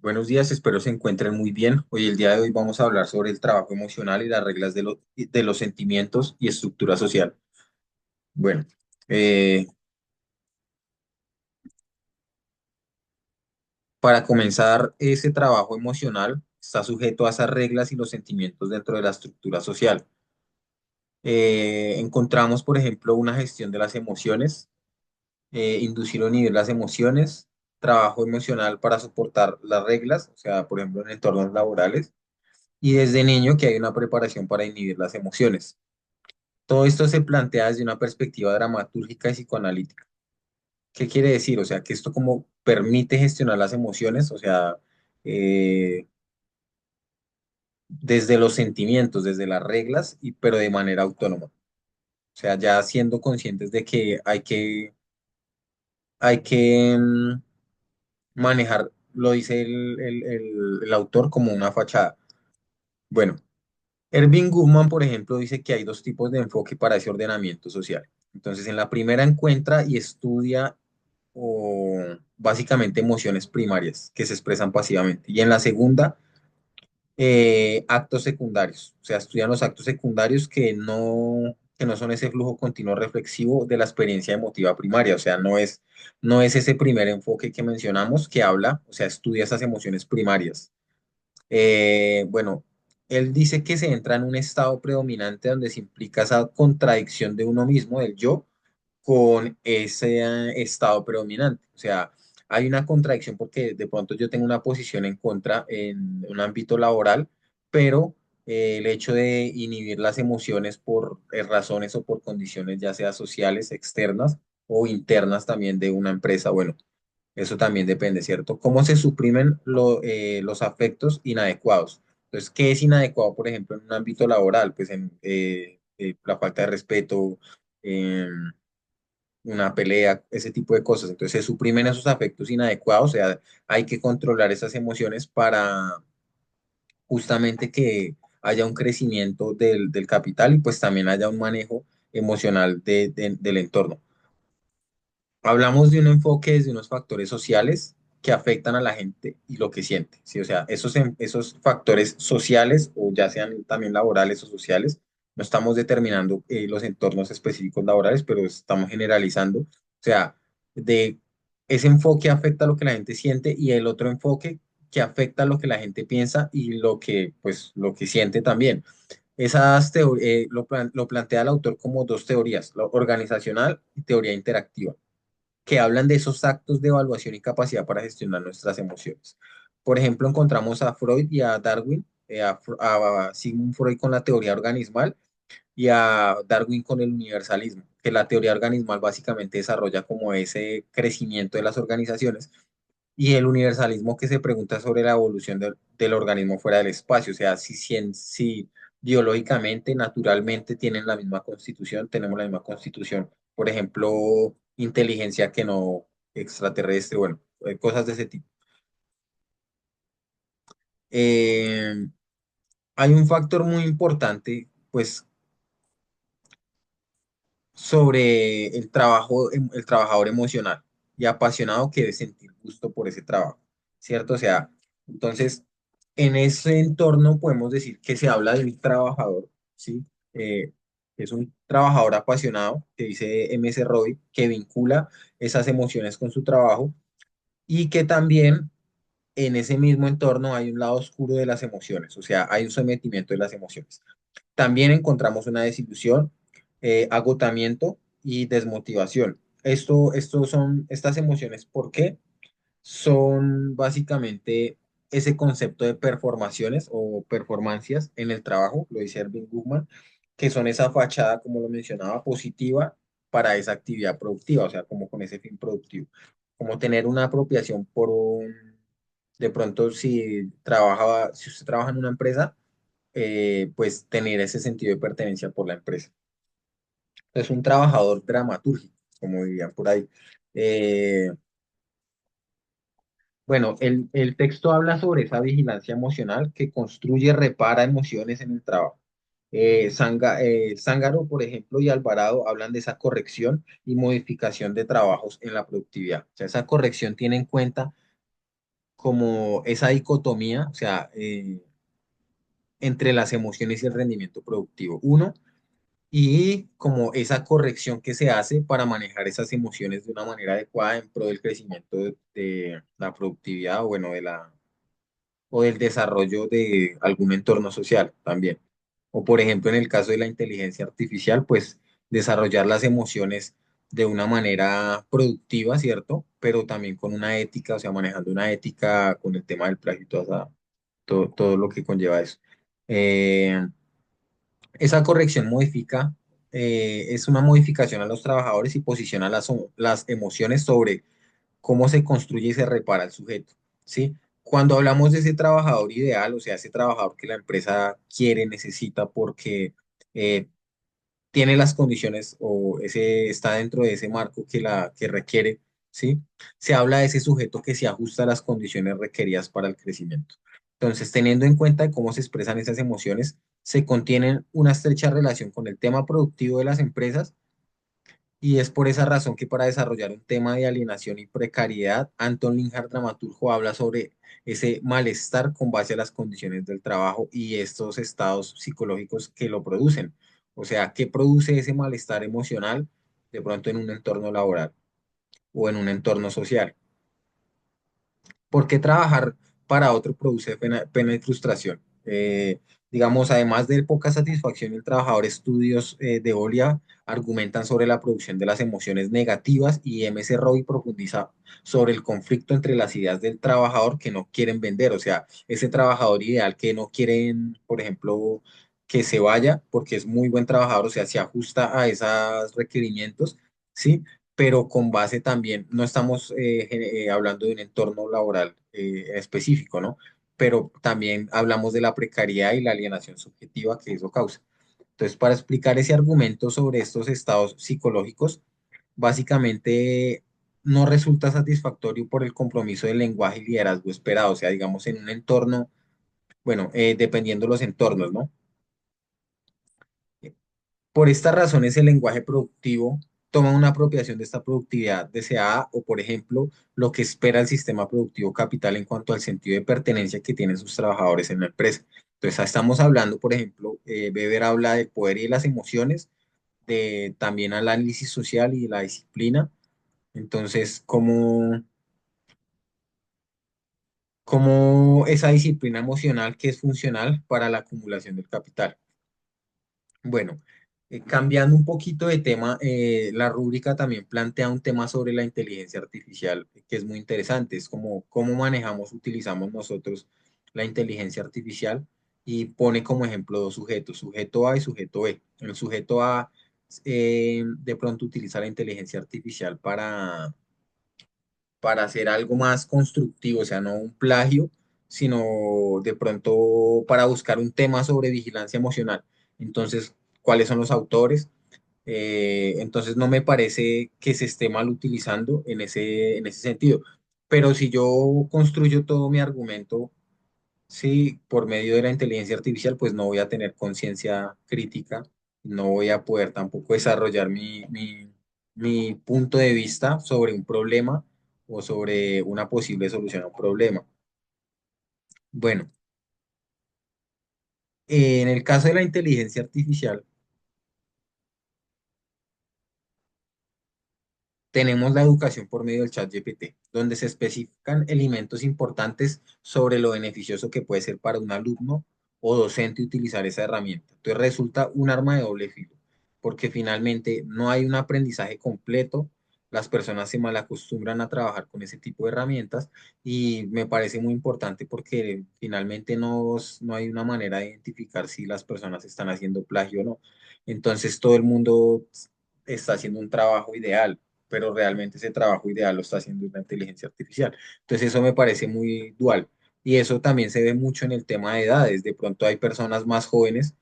Buenos días, espero se encuentren muy bien. Hoy, el día de hoy, vamos a hablar sobre el trabajo emocional y las reglas de los sentimientos y estructura social. Bueno, eh, para comenzar, ese trabajo emocional está sujeto a esas reglas y los sentimientos dentro de la estructura social. Encontramos, por ejemplo, una gestión de las emociones, inducir o inhibir las emociones, trabajo emocional para soportar las reglas, o sea, por ejemplo, en entornos laborales, y desde niño que hay una preparación para inhibir las emociones. Todo esto se plantea desde una perspectiva dramatúrgica y psicoanalítica. ¿Qué quiere decir? O sea, que esto como permite gestionar las emociones, o sea, eh, desde los sentimientos, desde las reglas, pero de manera autónoma. O sea, ya siendo conscientes de que hay que manejar, lo dice el autor, como una fachada. Bueno, Erving Goffman, por ejemplo, dice que hay dos tipos de enfoque para ese ordenamiento social. Entonces, en la primera encuentra y estudia o básicamente emociones primarias que se expresan pasivamente. Y en la segunda, actos secundarios. O sea, estudian los actos secundarios que no son ese flujo continuo reflexivo de la experiencia emotiva primaria. O sea, no es ese primer enfoque que mencionamos que habla, o sea, estudia esas emociones primarias. Bueno, él dice que se entra en un estado predominante donde se implica esa contradicción de uno mismo, del yo, con ese estado predominante. O sea, hay una contradicción porque de pronto yo tengo una posición en contra en un ámbito laboral, pero el hecho de inhibir las emociones por razones o por condiciones, ya sea sociales, externas o internas también de una empresa, bueno, eso también depende, ¿cierto? ¿Cómo se suprimen los afectos inadecuados? Entonces, ¿qué es inadecuado, por ejemplo, en un ámbito laboral? Pues en la falta de respeto, em, una pelea, ese tipo de cosas. Entonces, se suprimen esos afectos inadecuados, o sea, hay que controlar esas emociones para justamente que haya un crecimiento del capital y pues también haya un manejo emocional del entorno. Hablamos de un enfoque desde unos factores sociales que afectan a la gente y lo que siente, ¿sí? O sea, esos factores sociales o ya sean también laborales o sociales, no estamos determinando los entornos específicos laborales, pero estamos generalizando. O sea, de ese enfoque afecta a lo que la gente siente y el otro enfoque que afecta a lo que la gente piensa y pues, lo que siente también. Lo plantea el autor como dos teorías, la organizacional y teoría interactiva, que hablan de esos actos de evaluación y capacidad para gestionar nuestras emociones. Por ejemplo, encontramos a Freud y a Darwin, a Sigmund Freud con la teoría organismal y a Darwin con el universalismo, que la teoría organismal básicamente desarrolla como ese crecimiento de las organizaciones y el universalismo que se pregunta sobre la evolución del organismo fuera del espacio, o sea, si biológicamente, naturalmente tienen la misma constitución, tenemos la misma constitución, por ejemplo, inteligencia que no extraterrestre, bueno, cosas de ese tipo. Eh, Hay un factor muy importante, pues, sobre el trabajador emocional y apasionado que debe sentir gusto por ese trabajo, ¿cierto? O sea, entonces, en ese entorno podemos decir que se habla de un trabajador, ¿sí? Eh, es un trabajador apasionado, que dice M. S. Roy, que vincula esas emociones con su trabajo y que también en ese mismo entorno hay un lado oscuro de las emociones, o sea, hay un sometimiento de las emociones. También encontramos una desilusión, agotamiento y desmotivación. Estas emociones, ¿por qué? Son básicamente ese concepto de performaciones o performancias en el trabajo, lo dice Erving Goffman, que son esa fachada, como lo mencionaba, positiva para esa actividad productiva, o sea, como con ese fin productivo, como tener una apropiación de pronto si usted trabaja en una empresa, pues tener ese sentido de pertenencia por la empresa. Es un trabajador dramatúrgico, como dirían por ahí. Eh, bueno, el texto habla sobre esa vigilancia emocional que construye, repara emociones en el trabajo. Zángaro, por ejemplo, y Alvarado hablan de esa corrección y modificación de trabajos en la productividad. O sea, esa corrección tiene en cuenta como esa dicotomía, o sea, entre las emociones y el rendimiento productivo. Uno, y como esa corrección que se hace para manejar esas emociones de una manera adecuada en pro del crecimiento de la productividad o bueno, o del desarrollo de algún entorno social también. O por ejemplo, en el caso de la inteligencia artificial, pues desarrollar las emociones de una manera productiva, ¿cierto? Pero también con una ética, o sea, manejando una ética con el tema del plagio y todo lo que conlleva eso. Eh, esa corrección es una modificación a los trabajadores y posiciona las emociones sobre cómo se construye y se repara el sujeto, ¿sí? Cuando hablamos de ese trabajador ideal, o sea, ese trabajador que la empresa quiere, necesita porque eh, tiene las condiciones o está dentro de ese marco que requiere, ¿sí? Se habla de ese sujeto que se ajusta a las condiciones requeridas para el crecimiento. Entonces, teniendo en cuenta de cómo se expresan esas emociones, se contienen una estrecha relación con el tema productivo de las empresas y es por esa razón que para desarrollar un tema de alienación y precariedad, Anton Linhart, dramaturgo, habla sobre ese malestar con base a las condiciones del trabajo y estos estados psicológicos que lo producen. O sea, ¿qué produce ese malestar emocional de pronto en un entorno laboral o en un entorno social? ¿Por qué trabajar para otro produce pena y frustración? Digamos, además de poca satisfacción, el trabajador estudios de Olia argumentan sobre la producción de las emociones negativas y M.C. Roy profundiza sobre el conflicto entre las ideas del trabajador que no quieren vender, o sea, ese trabajador ideal que no quieren, por ejemplo, que se vaya porque es muy buen trabajador, o sea, se ajusta a esos requerimientos, ¿sí? Pero con base también, no estamos hablando de un entorno laboral específico, ¿no? Pero también hablamos de la precariedad y la alienación subjetiva que eso causa. Entonces, para explicar ese argumento sobre estos estados psicológicos, básicamente no resulta satisfactorio por el compromiso del lenguaje y liderazgo esperado, o sea, digamos, en un entorno, bueno, dependiendo los entornos, ¿no? Por estas razones, el lenguaje productivo toma una apropiación de esta productividad deseada o, por ejemplo, lo que espera el sistema productivo capital en cuanto al sentido de pertenencia que tienen sus trabajadores en la empresa. Entonces, estamos hablando, por ejemplo, Weber habla del poder y de las emociones, de también análisis social y de la disciplina. Entonces, cómo esa disciplina emocional que es funcional para la acumulación del capital. Bueno, cambiando un poquito de tema, la rúbrica también plantea un tema sobre la inteligencia artificial que es muy interesante. Es como cómo manejamos, utilizamos nosotros la inteligencia artificial y pone como ejemplo dos sujetos, sujeto A y sujeto B. El sujeto A de pronto utiliza la inteligencia artificial para hacer algo más constructivo, o sea, no un plagio, sino de pronto para buscar un tema sobre vigilancia emocional. Entonces, ¿cuáles son los autores? Entonces, no me parece que se esté mal utilizando en ese sentido. Pero si yo construyo todo mi argumento, sí, por medio de la inteligencia artificial, pues no voy a tener conciencia crítica, no voy a poder tampoco desarrollar mi punto de vista sobre un problema o sobre una posible solución a un problema. Bueno, en el caso de la inteligencia artificial, tenemos la educación por medio del chat GPT, donde se especifican elementos importantes sobre lo beneficioso que puede ser para un alumno o docente utilizar esa herramienta. Entonces resulta un arma de doble filo, porque finalmente no hay un aprendizaje completo, las personas se malacostumbran a trabajar con ese tipo de herramientas y me parece muy importante porque finalmente no hay una manera de identificar si las personas están haciendo plagio o no. Entonces todo el mundo está haciendo un trabajo ideal, pero realmente ese trabajo ideal lo está haciendo la inteligencia artificial. Entonces eso me parece muy dual. Y eso también se ve mucho en el tema de edades. De pronto hay personas más jóvenes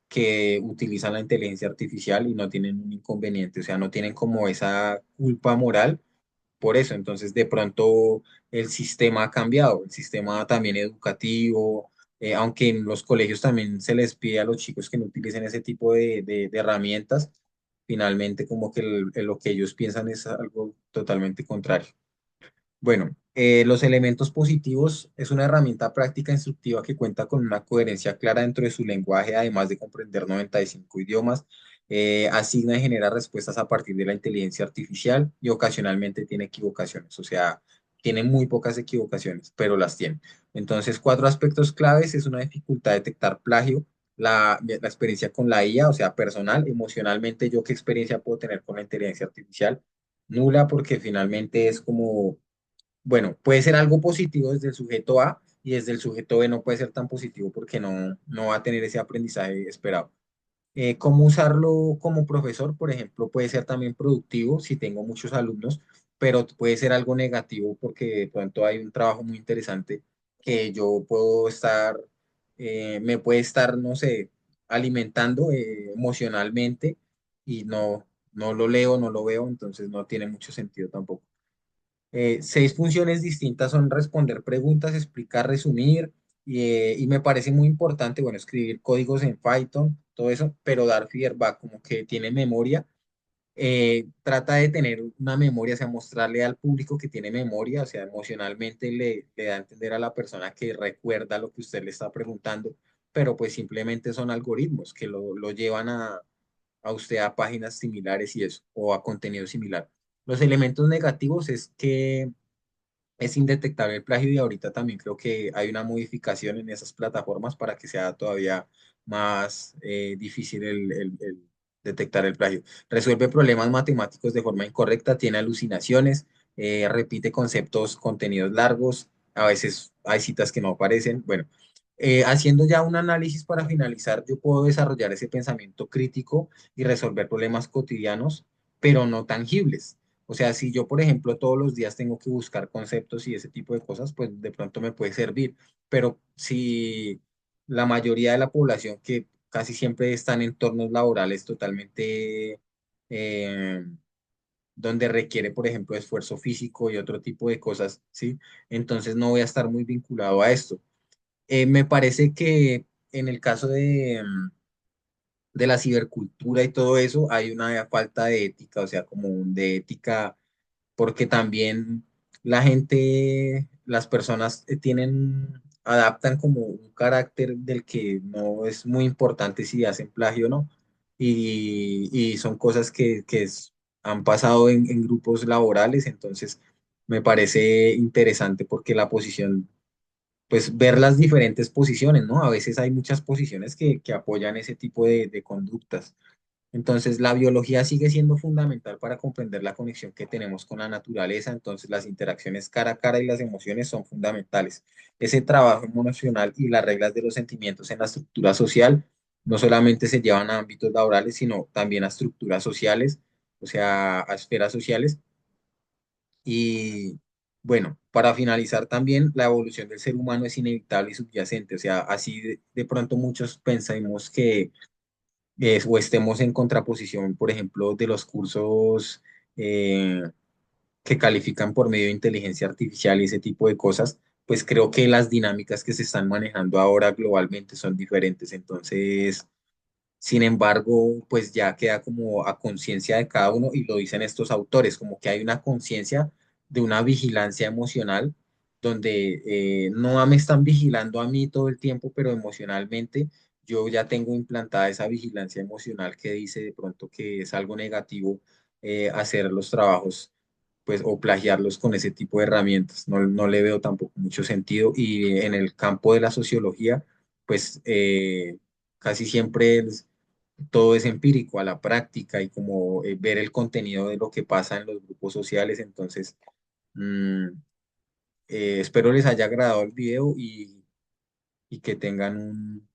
que utilizan la inteligencia artificial y no tienen un inconveniente, o sea, no tienen como esa culpa moral por eso. Entonces, de pronto el sistema ha cambiado, el sistema también educativo, aunque en los colegios también se les pide a los chicos que no utilicen ese tipo de herramientas, finalmente como que lo que ellos piensan es algo totalmente contrario. Bueno, los elementos positivos es una herramienta práctica instructiva que cuenta con una coherencia clara dentro de su lenguaje, además de comprender 95 idiomas. Asigna y genera respuestas a partir de la inteligencia artificial y ocasionalmente tiene equivocaciones, o sea, tiene muy pocas equivocaciones, pero las tiene. Entonces, cuatro aspectos claves es una dificultad de detectar plagio, la experiencia con la IA, o sea, personal, emocionalmente, yo qué experiencia puedo tener con la inteligencia artificial. Nula, porque finalmente es como bueno, puede ser algo positivo desde el sujeto A y desde el sujeto B no puede ser tan positivo porque no va a tener ese aprendizaje esperado. ¿Cómo usarlo como profesor? Por ejemplo, puede ser también productivo si tengo muchos alumnos, pero puede ser algo negativo porque de pronto hay un trabajo muy interesante que yo puedo estar, me puede estar, no sé, alimentando emocionalmente y no lo leo, no lo veo, entonces no tiene mucho sentido tampoco. Seis funciones distintas son responder preguntas, explicar, resumir, y me parece muy importante, bueno, escribir códigos en Python, todo eso, pero dar feedback, como que tiene memoria. Trata de tener una memoria, o sea, mostrarle al público que tiene memoria, o sea, emocionalmente le da a entender a la persona que recuerda lo que usted le está preguntando, pero pues simplemente son algoritmos que lo llevan a usted a páginas similares y eso, o a contenido similar. Los elementos negativos es que es indetectable el plagio y ahorita también creo que hay una modificación en esas plataformas para que sea todavía más difícil el detectar el plagio. Resuelve problemas matemáticos de forma incorrecta, tiene alucinaciones, repite conceptos, contenidos largos, a veces hay citas que no aparecen. Bueno, haciendo ya un análisis para finalizar, yo puedo desarrollar ese pensamiento crítico y resolver problemas cotidianos, pero no tangibles. O sea, si yo, por ejemplo, todos los días tengo que buscar conceptos y ese tipo de cosas, pues de pronto me puede servir. Pero si la mayoría de la población, que casi siempre está en entornos laborales totalmente eh, donde requiere, por ejemplo, esfuerzo físico y otro tipo de cosas, ¿sí? Entonces no voy a estar muy vinculado a esto. Me parece que en el caso de la cibercultura y todo eso, hay una falta de ética, o sea, como de ética porque también la gente, las personas adaptan como un carácter del que no es muy importante si hacen plagio o no. Y son cosas que han pasado en grupos laborales, entonces me parece interesante porque la posición, pues ver las diferentes posiciones, ¿no? A veces hay muchas posiciones que apoyan ese tipo de conductas. Entonces, la biología sigue siendo fundamental para comprender la conexión que tenemos con la naturaleza. Entonces, las interacciones cara a cara y las emociones son fundamentales. Ese trabajo emocional y las reglas de los sentimientos en la estructura social no solamente se llevan a ámbitos laborales, sino también a estructuras sociales, o sea, a esferas sociales. Y bueno, para finalizar también, la evolución del ser humano es inevitable y subyacente. O sea, así de pronto muchos pensamos que o estemos en contraposición, por ejemplo, de los cursos eh, que califican por medio de inteligencia artificial y ese tipo de cosas, pues creo que las dinámicas que se están manejando ahora globalmente son diferentes. Entonces, sin embargo, pues ya queda como a conciencia de cada uno y lo dicen estos autores, como que hay una conciencia de una vigilancia emocional donde no me están vigilando a mí todo el tiempo, pero emocionalmente yo ya tengo implantada esa vigilancia emocional que dice de pronto que es algo negativo hacer los trabajos pues o plagiarlos con ese tipo de herramientas. No le veo tampoco mucho sentido y en el campo de la sociología, pues casi siempre todo es empírico, a la práctica y como ver el contenido de lo que pasa en los grupos sociales. Entonces, mm, espero les haya agradado el video y que tengan